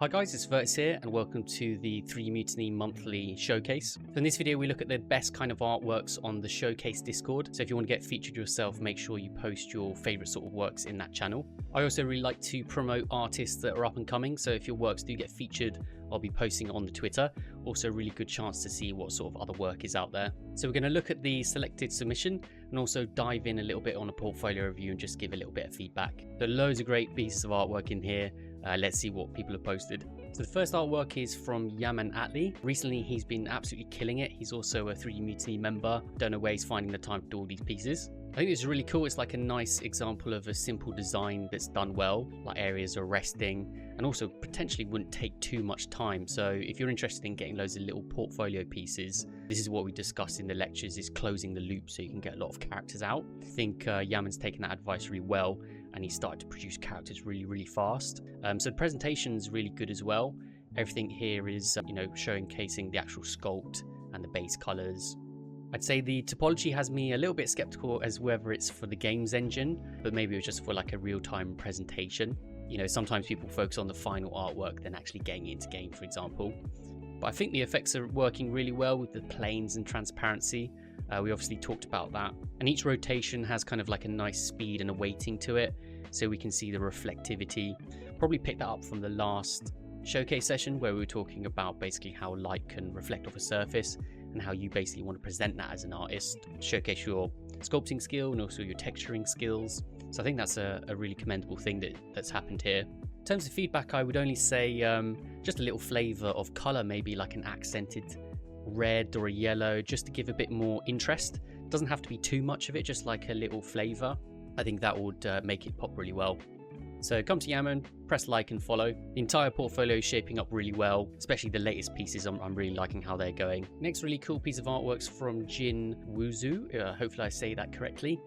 Hi guys, it's Vertis here and welcome to the 3D Mutiny monthly showcase. So in this video we look at the best kind of artworks on the showcase Discord. So if you want to get featured yourself, make sure you post your favorite sort of works in that channel. I also really like to promote artists that are up and coming, so if your works do get featured, I'll be posting on the Twitter. Also a really good chance to see what sort of other work is out there. So we're going to look at the selected submission and also dive in a little bit on a portfolio review and just give a little bit of feedback. So loads of great pieces of artwork in here. Let's see what people have posted. So the first artwork is from Yaman Atli. Recently he's been absolutely killing it. He's also a 3D Mutiny member. Don't know where he's finding the time to do all these pieces. I think this is really cool. It's like a nice example of a simple design that's done well, like areas are resting and also potentially wouldn't take too much time. So if you're interested in getting loads of little portfolio pieces, this is what we discussed in the lectures, is closing the loop so you can get a lot of characters out. I think Yaman's taken that advice really well and he started to produce characters really fast. So the presentation's really good as well. Everything here is, showcasing the actual sculpt and the base colors. I'd say the topology has me a little bit skeptical as whether it's for the games engine, but maybe it was just for like a real-time presentation. You know, sometimes people focus on the final artwork than actually getting into game, for example. But I think the effects are working really well with the planes and transparency. We obviously talked about that. And each rotation has kind of like a nice speed and a weighting to it, so we can see the reflectivity. Probably picked that up from the last showcase session where we were talking about basically how light can reflect off a surface and how you basically want to present that as an artist, showcase your sculpting skill and also your texturing skills. So I think that's a really commendable thing that's happened here. In terms of feedback, I would only say just a little flavor of color, maybe like an accented red or a yellow, just to give a bit more interest. Doesn't have to be too much of it, just like a little flavor. I think that would make it pop really well. So come to Yaman, press like and follow. The entire portfolio is shaping up really well, especially the latest pieces. I'm really liking how they're going. Next really cool piece of artwork's from Jin Wuzu. Hopefully I say that correctly.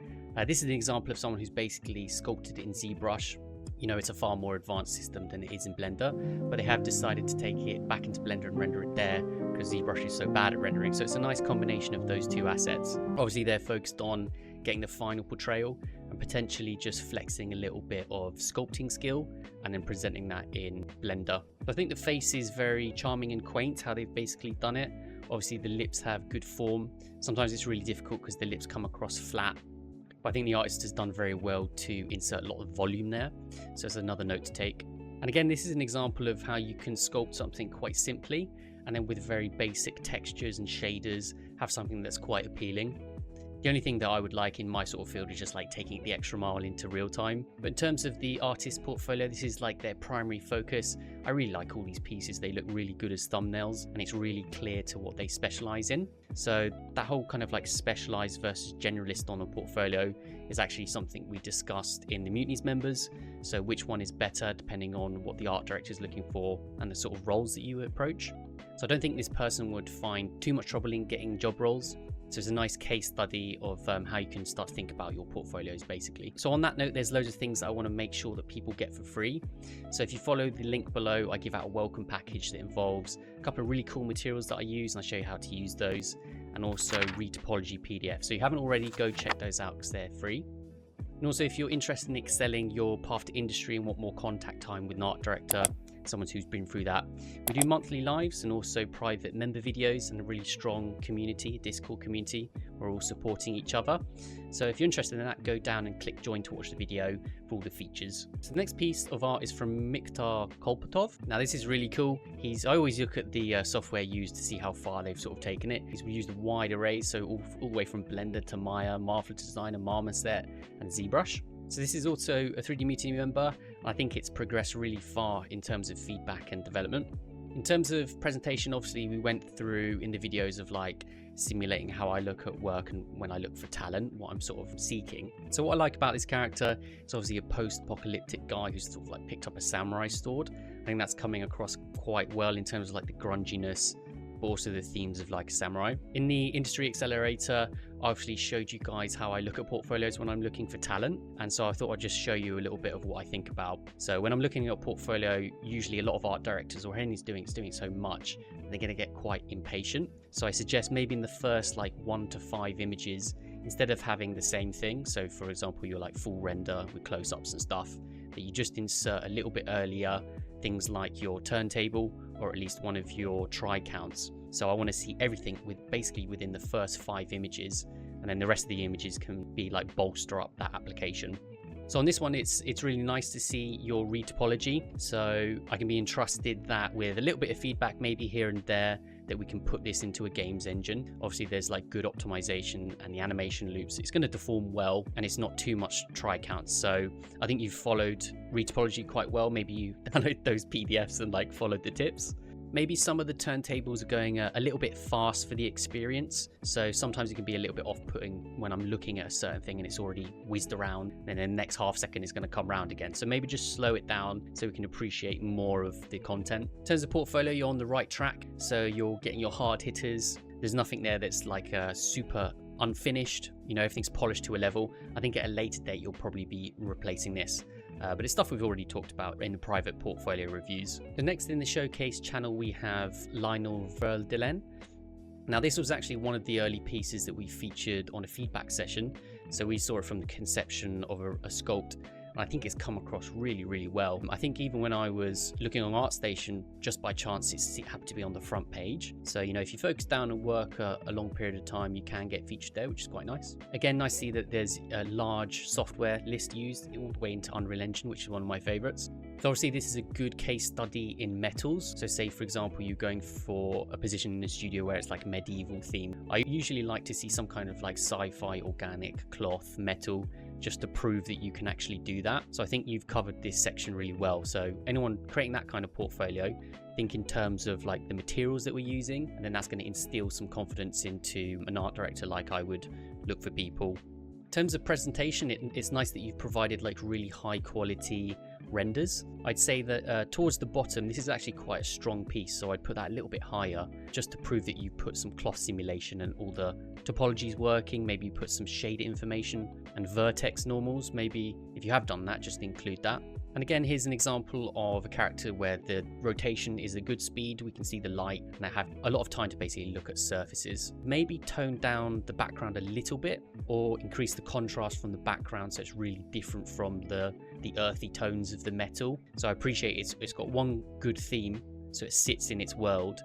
This is an example of someone who's basically sculpted in ZBrush. You know, it's a far more advanced system than it is in Blender, but they have decided to take it back into Blender and render it there because ZBrush is so bad at rendering. So it's a nice combination of those two assets. Obviously they're focused on getting the final portrayal and potentially just flexing a little bit of sculpting skill and then presenting that in Blender. I think the face is very charming and quaint how they've basically done it. Obviously the lips have good form. Sometimes it's really difficult because the lips come across flat, but I think the artist has done very well to insert a lot of volume there. So it's another note to take. And again, this is an example of how you can sculpt something quite simply and then with very basic textures and shaders have something that's quite appealing. The only thing that I would like in my sort of field is just like taking it the extra mile into real time. But in terms of the artist portfolio, this is like their primary focus. I really like all these pieces. They look really good as thumbnails and it's really clear to what they specialize in. So that whole kind of like specialized versus generalist on a portfolio is actually something we discussed in the Mutinies members. So which one is better depending on what the art director is looking for and the sort of roles that you approach. So I don't think this person would find too much trouble in getting job roles. So it's a nice case study of how you can start to think about your portfolios basically. So on that note, there's loads of things that I want to make sure that people get for free. So if you follow the link below, I give out a welcome package that involves a couple of really cool materials that I use and I show you how to use those, and also Retopology PDF. So if you haven't already, go check those out because they're free. And also if you're interested in excelling your path to industry and want more contact time with an art director, someone who's been through that, we do monthly lives and also private member videos and a really strong community, Discord community. We're all supporting each other. So if you're interested in that, go down and click join to watch the video for all the features. So the next piece of art is from Miktar Kolpatov. Now this is really cool. I always look at the software used to see how far they've sort of taken it. He's used a wide array, so all the way from Blender to Maya, Marvelous Designer, Marmoset and ZBrush. So this is also a 3D Mutiny member. I think it's progressed really far in terms of feedback and development. In terms of presentation, obviously we went through in the videos of like simulating how I look at work and when I look for talent, what I'm sort of seeking. So what I like about this character is obviously a post-apocalyptic guy who's sort of like picked up a samurai sword. I think that's coming across quite well in terms of like the grunginess, but also the themes of like a samurai. In the Industry Accelerator, I actually showed you guys how I look at portfolios when I'm looking for talent. And so I thought I'd just show you a little bit of what I think about. So when I'm looking at a portfolio, usually a lot of art directors or anyone who's doing so much, they're gonna get quite impatient. So I suggest maybe in the first like 1 to 5 images, instead of having the same thing, so for example, you're like full render with close-ups and stuff, that you just insert a little bit earlier things like your turntable or at least one of your try counts. So I want to see everything basically within the first 5 images, and then the rest of the images can be like bolster up that application. So on this one, it's really nice to see your read topology. So I can be entrusted that with a little bit of feedback, maybe here and there, that we can put this into a games engine. Obviously there's like good optimization and the animation loops. It's going to deform well and it's not too much try counts. So I think you've followed read topology quite well. Maybe you download those PDFs and like followed the tips. Maybe some of the turntables are going a little bit fast for the experience. So sometimes it can be a little bit off-putting when I'm looking at a certain thing and it's already whizzed around and then the next half second is going to come around again. So maybe just slow it down so we can appreciate more of the content. In terms of portfolio, you're on the right track. So you're getting your hard hitters. There's nothing there that's like super unfinished. You know, everything's polished to a level. I think at a later date, you'll probably be replacing this. But it's stuff we've already talked about in the private portfolio reviews. The next in the showcase channel, we have Lionel Verldelen. Now, this was actually one of the early pieces that we featured on a feedback session. So we saw it from the conception of a sculpt. I think it's come across really, really well. I think even when I was looking on ArtStation, just by chance, it happened to be on the front page. So, you know, if you focus down and work a long period of time, you can get featured there, which is quite nice. Again, nice to see that there's a large software list used all the way into Unreal Engine, which is one of my favorites. So obviously this is a good case study in metals. So say, for example, you're going for a position in the studio where it's like a medieval theme. I usually like to see some kind of like sci-fi, organic, cloth, metal, just to prove that you can actually do that. So I think you've covered this section really well. So anyone creating that kind of portfolio, think in terms of like the materials that we're using, and then that's going to instill some confidence into an art director like I would look for people. In terms of presentation, it's nice that you've provided like really high quality renders. I'd say that towards the bottom, this is actually quite a strong piece, so I'd put that a little bit higher just to prove that you put some cloth simulation and all the topologies working. Maybe you put some shade information and vertex normals. Maybe if you have done that, just include that. And again, here's an example of a character where the rotation is a good speed. We can see the light and I have a lot of time to basically look at surfaces. Maybe tone down the background a little bit or increase the contrast from the background so it's really different from the earthy tones of the metal. So I appreciate it's got one good theme, so it sits in its world,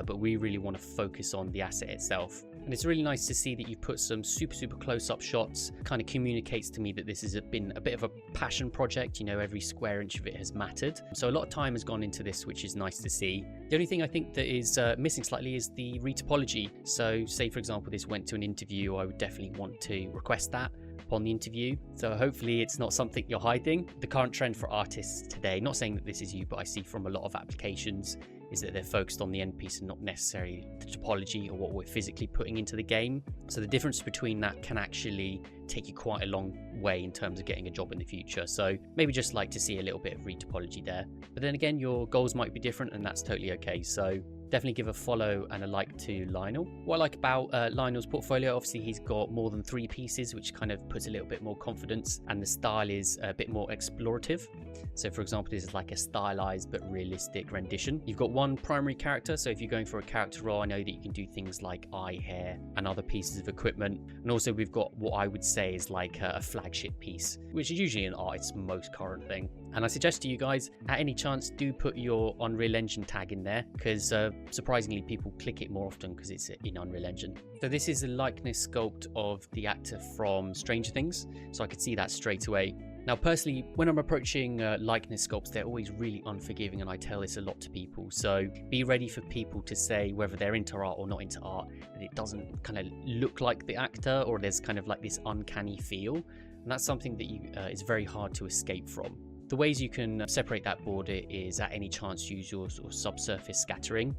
but we really want to focus on the asset itself. And it's really nice to see that you've put some super close-up shots. Kind of communicates to me that this has been a bit of a passion project. You know, every square inch of it has mattered. So a lot of time has gone into this, which is nice to see. The only thing I think that is missing slightly is the retopology. So say, for example, this went to an interview, I would definitely want to request that upon the interview. So hopefully it's not something you're hiding. The current trend for artists today, not saying that this is you, but I see from a lot of applications, is that they're focused on the end piece and not necessarily the topology or what we're physically putting into the game. So the difference between that can actually take you quite a long way in terms of getting a job in the future. So maybe just like to see a little bit of retopology there. But then again, your goals might be different and that's totally okay. So definitely give a follow and a like to Lionel. What I like about Lionel's portfolio, obviously he's got more than 3 pieces, which kind of puts a little bit more confidence, and the style is a bit more explorative. So for example, this is like a stylized but realistic rendition. You've got one primary character, so if you're going for a character role, I know that you can do things like eye, hair, and other pieces of equipment. And also we've got what I would say is like a flagship piece, which is usually an artist's most current thing. And I suggest to you guys, at any chance, do put your Unreal Engine tag in there, because surprisingly people click it more often because it's in Unreal Engine. So this is a likeness sculpt of the actor from Stranger Things, so I could see that straight away. Now personally, when I'm approaching likeness sculpts, they're always really unforgiving, and I tell this a lot to people. So be ready for people to say whether they're into art or not into art, that it doesn't kind of look like the actor, or there's kind of like this uncanny feel. And that's something that is very hard to escape from. The ways you can separate that border is at any chance use your sort of subsurface scattering.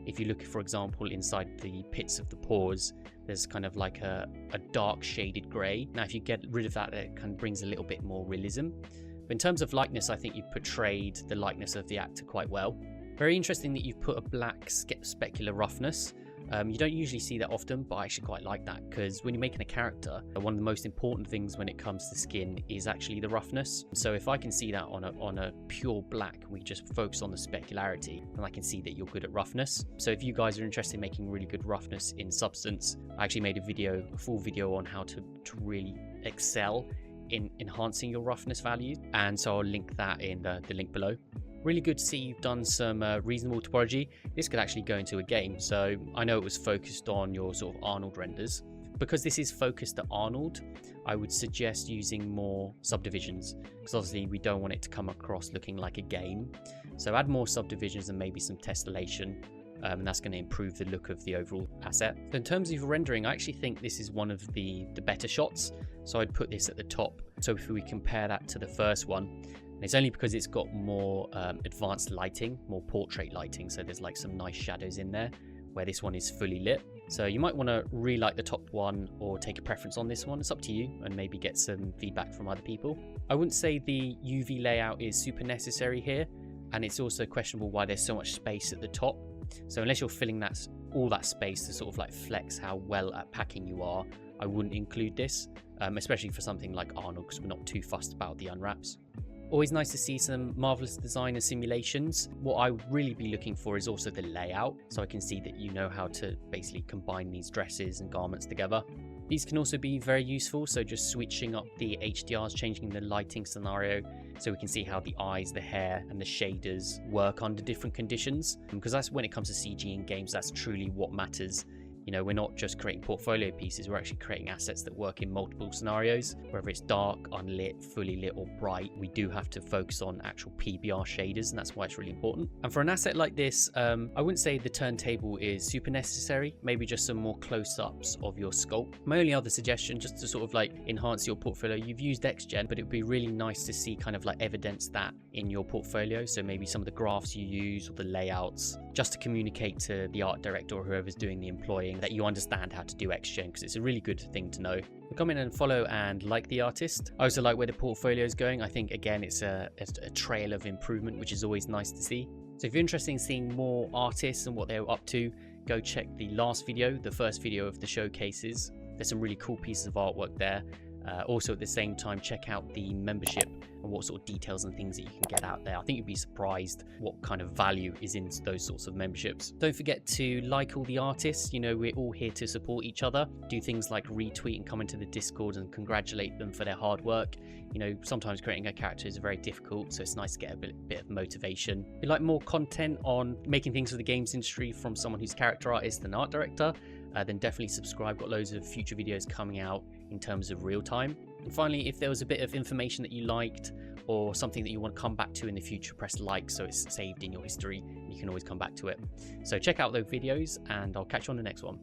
If you look, for example, inside the pits of the pores, there's kind of like a dark shaded grey. Now, if you get rid of that, it kind of brings a little bit more realism. But in terms of likeness, I think you've portrayed the likeness of the actor quite well. Very interesting that you've put a black specular roughness. You don't usually see that often, but I actually quite like that, because when you're making a character, one of the most important things when it comes to skin is actually the roughness. So if I can see that on a pure black, we just focus on the specularity, then I can see that you're good at roughness. So if you guys are interested in making really good roughness in Substance, I actually made a full video on how to really excel in enhancing your roughness values, and so I'll link that in the link below. Really good to see you've done some reasonable topology. This could actually go into a game. So I know it was focused on your sort of Arnold renders. Because this is focused at Arnold, I would suggest using more subdivisions, because obviously we don't want it to come across looking like a game. So add more subdivisions and maybe some tessellation, and that's going to improve the look of the overall asset. So in terms of rendering, I actually think this is one of the better shots, so I'd put this at the top. So if we compare that to the first one, and it's only because it's got more advanced lighting, more portrait lighting, so there's like some nice shadows in there, where this one is fully lit. So you might want to relight the top one or take a preference on this one. It's up to you, and maybe get some feedback from other people. I wouldn't say the UV layout is super necessary here, and it's also questionable why there's so much space at the top. So unless you're filling all that space to sort of like flex how well at packing you are, I wouldn't include this, especially for something like Arnold, because we're not too fussed about the unwraps. Always nice to see some marvelous design and simulations. What I would really be looking for is also the layout, so I can see that you know how to basically combine these dresses and garments together. These can also be very useful, so just switching up the HDRs, changing the lighting scenario, so we can see how the eyes, the hair, and the shaders work under different conditions. Because that's when it comes to CG in games, that's truly what matters. You know, we're not just creating portfolio pieces, we're actually creating assets that work in multiple scenarios. Whether it's dark, unlit, fully lit, or bright, we do have to focus on actual PBR shaders, and that's why it's really important. And for an asset like this, I wouldn't say the turntable is super necessary, maybe just some more close-ups of your sculpt. My only other suggestion, just to sort of like enhance your portfolio, you've used XGen, but it would be really nice to see kind of like evidence that in your portfolio. So maybe some of the graphs you use or the layouts, just to communicate to the art director or whoever's doing the employing that you understand how to do XGen, because it's a really good thing to know. Comment and follow and like the artist. I also like where the portfolio is going. I think again it's a trail of improvement, which is always nice to see. So if you're interested in seeing more artists and what they're up to, go check the last video, the first video of the showcases. There's some really cool pieces of artwork there. Also at the same time, check out the membership and what sort of details and things that you can get out there. I think you'd be surprised what kind of value is in those sorts of memberships. Don't forget to like all the artists. You know, we're all here to support each other. Do things like retweet and come into the Discord and congratulate them for their hard work. You know, sometimes creating a character is very difficult, so it's nice to get a bit of motivation. If you like more content on making things for the games industry from someone who's character artist and art director, then definitely subscribe. Got loads of future videos coming out in terms of real time. And finally, if there was a bit of information that you liked or something that you want to come back to in the future, press like so it's saved in your history and you can always come back to it. So check out those videos and I'll catch you on the next one.